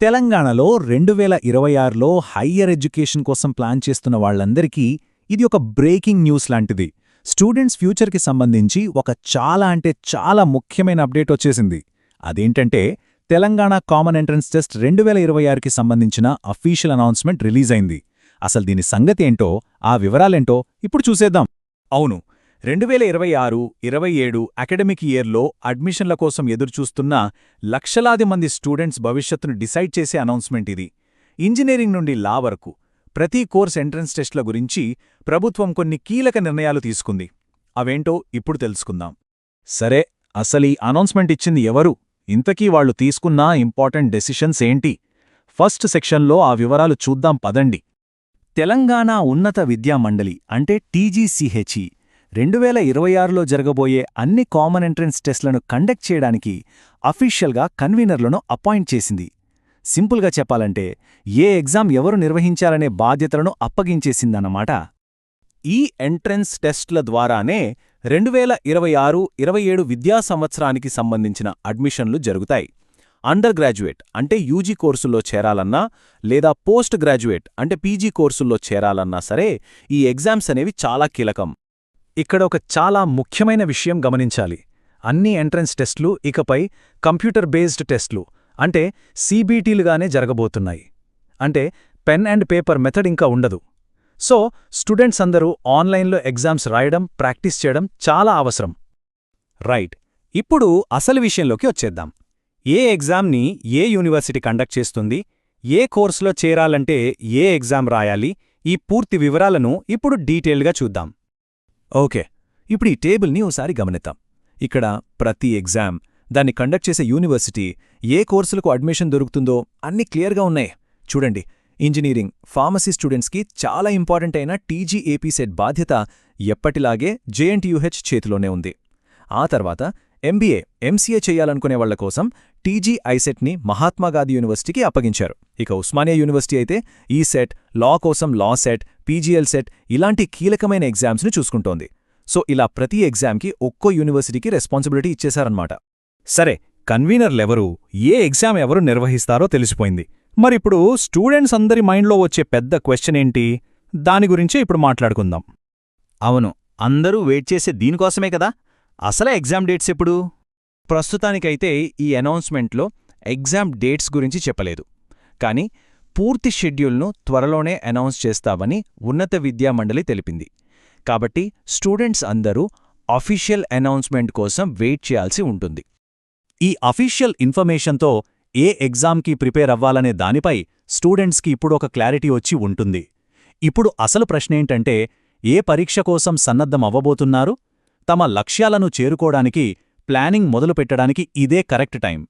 తెలంగాణలో 2026లో higher education కోసం plan చేస్తున్న వాళ్లందరికీ ఇది ఒక బ్రేకింగ్ న్యూస్ లాంటిది. స్టూడెంట్స్ ఫ్యూచర్కి సంబంధించి ఒక చాలా ముఖ్యమైన అప్డేట్ వచ్చేసింది. అదేంటంటే తెలంగాణ కామన్ ఎంట్రన్స్ టెస్ట్ 2026కి సంబంధించిన అఫీషియల్ అనౌన్స్మెంట్ రిలీజ్ అయింది. అసలు దీని సంగతేంటో, ఆ వివరాలేంటో ఇప్పుడు చూసేద్దాం. అవును, 2026-27 అకాడమిక్ ఇయర్లో అడ్మిషన్ల కోసం ఎదురుచూస్తున్న లక్షలాది మంది స్టూడెంట్స్ భవిష్యత్తును డిసైడ్ చేసే అనౌన్స్మెంట్ ఇది. ఇంజనీరింగ్ నుండి లా వరకు ప్రతి కోర్స్ ఎంట్రన్స్ టెస్ట్ల గురించి ప్రభుత్వం కొన్ని కీలక నిర్ణయాలు తీసుకుంది. అవేంటో ఇప్పుడు తెలుసుకుందాం. సరే, అసలీ అనౌన్స్మెంట్ ఇచ్చింది ఎవరు? ఇంతకీ వాళ్లు తీసుకున్న ఇంపార్టెంట్ డెసిషన్స్ ఏంటి? ఫస్ట్ సెక్షన్లో ఆ వివరాలు చూద్దాం పదండి. తెలంగాణ ఉన్నత విద్యా మండలి అంటే టీజీసీహెచ్ఈ 2026లో జరగబోయే అన్ని కామన్ ఎంట్రన్స్ టెస్ట్లను కండక్ట్ చేయడానికి అఫీషియల్గా కన్వీనర్లను అపాయింట్ చేసింది. సింపుల్గా చెప్పాలంటే ఏ ఎగ్జామ్ ఎవరు నిర్వహించాలనే బాధ్యతలను అప్పగించేసిందన్నమాట. ఈ ఎంట్రన్స్ టెస్ట్ల ద్వారానే 2026-27 విద్యా సంవత్సరానికి సంబంధించిన అడ్మిషన్లు జరుగుతాయి. అండర్ గ్రాడ్యుయేట్ అంటే యూజీ కోర్సుల్లో చేరాలన్నా లేదా పోస్ట్ గ్రాడ్యుయేట్ అంటే పీజీ కోర్సుల్లో చేరాలన్నా సరే ఈ ఎగ్జామ్స్ అనేవి చాలా కీలకం. ఇక్కడ ఒక చాలా ముఖ్యమైన విషయం గమనించాలి. అన్ని ఎంట్రన్స్ టెస్ట్లు ఇకపై కంప్యూటర్ బేస్డ్ టెస్ట్లు అంటే సీబీటీలుగానే జరగబోతున్నాయి. అంటే పెన్ అండ్ పేపర్ మెథడ్ ఇంకా ఉండదు. సో స్టూడెంట్స్ అందరూ ఆన్లైన్లో ఎగ్జామ్స్ రాయడం, ప్రాక్టీస్ చేయడం చాలా అవసరం. రైట్, ఇప్పుడు అసలు విషయంలోకి వచ్చేద్దాం. ఏ ఎగ్జామ్ని ఏ యూనివర్సిటీ కండక్ట్ చేస్తుంది, ఏ కోర్సులో చేరాలంటే ఏ ఎగ్జామ్ రాయాలి, ఈ పూర్తి వివరాలను ఇప్పుడు డీటెయిల్గా చూద్దాం. ఓకే, ఇప్పుడు ఈ టేబుల్ని ఓసారి గమనిద్దాం. ఇక్కడ ప్రతి ఎగ్జామ్, దాన్ని కండక్ట్ చేసే యూనివర్సిటీ, ఏ కోర్సులకు అడ్మిషన్ దొరుకుతుందో అన్నీ క్లియర్గా ఉన్నాయి. చూడండి, ఇంజనీరింగ్, ఫార్మసీ స్టూడెంట్స్కి చాలా ఇంపార్టెంట్ అయిన టీజీఏపీ సెట్ బాధ్యత ఎప్పటిలాగే జేఎన్టీయూహెచ్ చేతిలోనే ఉంది. ఆ తర్వాత ఎంబీఏ, ఎంసీఏ చేయాలనుకునే వాళ్ల కోసం టీజీ ఐసెట్ని మహాత్మాగాంధీ యూనివర్సిటీకి అప్పగించారు. ఇక ఉస్మానియా యూనివర్సిటీ అయితే ఈ సెట్, లా కోసం లా సెట్, పీజీఎల్ సెట్ ఇలాంటి కీలకమైన ఎగ్జామ్స్ని చూసుకుంటోంది. సో ఇలా ప్రతి ఎగ్జామ్కి ఒక్కో యూనివర్సిటీకి రెస్పాన్సిబిలిటీ ఇచ్చేశారన్నమాట. సరే, కన్వీనర్లెవరు, ఏ ఎగ్జామ్ ఎవరు నిర్వహిస్తారో తెలిసిపోయింది. మరిప్పుడు స్టూడెంట్స్ అందరి మైండ్లో వచ్చే పెద్ద క్వశ్చన్ ఏంటి? దాని గురించే ఇప్పుడు మాట్లాడుకుందాం. అవును, అందరూ వెయిట్ చేసే దీనికోసమే కదా. అసలే ఎగ్జామ్ డేట్స్ ఎప్పుడు? ప్రస్తుతానికైతే ఈ అనౌన్స్మెంట్లో ఎగ్జామ్ డేట్స్ గురించి చెప్పలేదు. కానీ పూర్తి షెడ్యూల్ను త్వరలోనే అనౌన్స్ చేస్తామని ఉన్నత విద్యా మండలి తెలిపింది. కాబట్టి స్టూడెంట్స్ అందరూ అఫీషియల్ అనౌన్స్మెంట్ కోసం వెయిట్ చేయాల్సి ఉంటుంది. ఈ అఫీషియల్ ఇన్ఫర్మేషన్తో ఏ ఎగ్జామ్కి ప్రిపేర్ అవ్వాలనే దానిపై స్టూడెంట్స్కి ఇప్పుడు ఒక క్లారిటీ వచ్చి ఉంటుంది. ఇప్పుడు అసలు ప్రశ్నేంటంటే, ఏ పరీక్ష కోసం సన్నద్ధం అవ్వబోతున్నారు? తమ లక్ష్యాలను చేరుకోవడానికి ప్లానింగ్ మొదలుపెట్టడానికి ఇదే కరెక్ట్ టైం.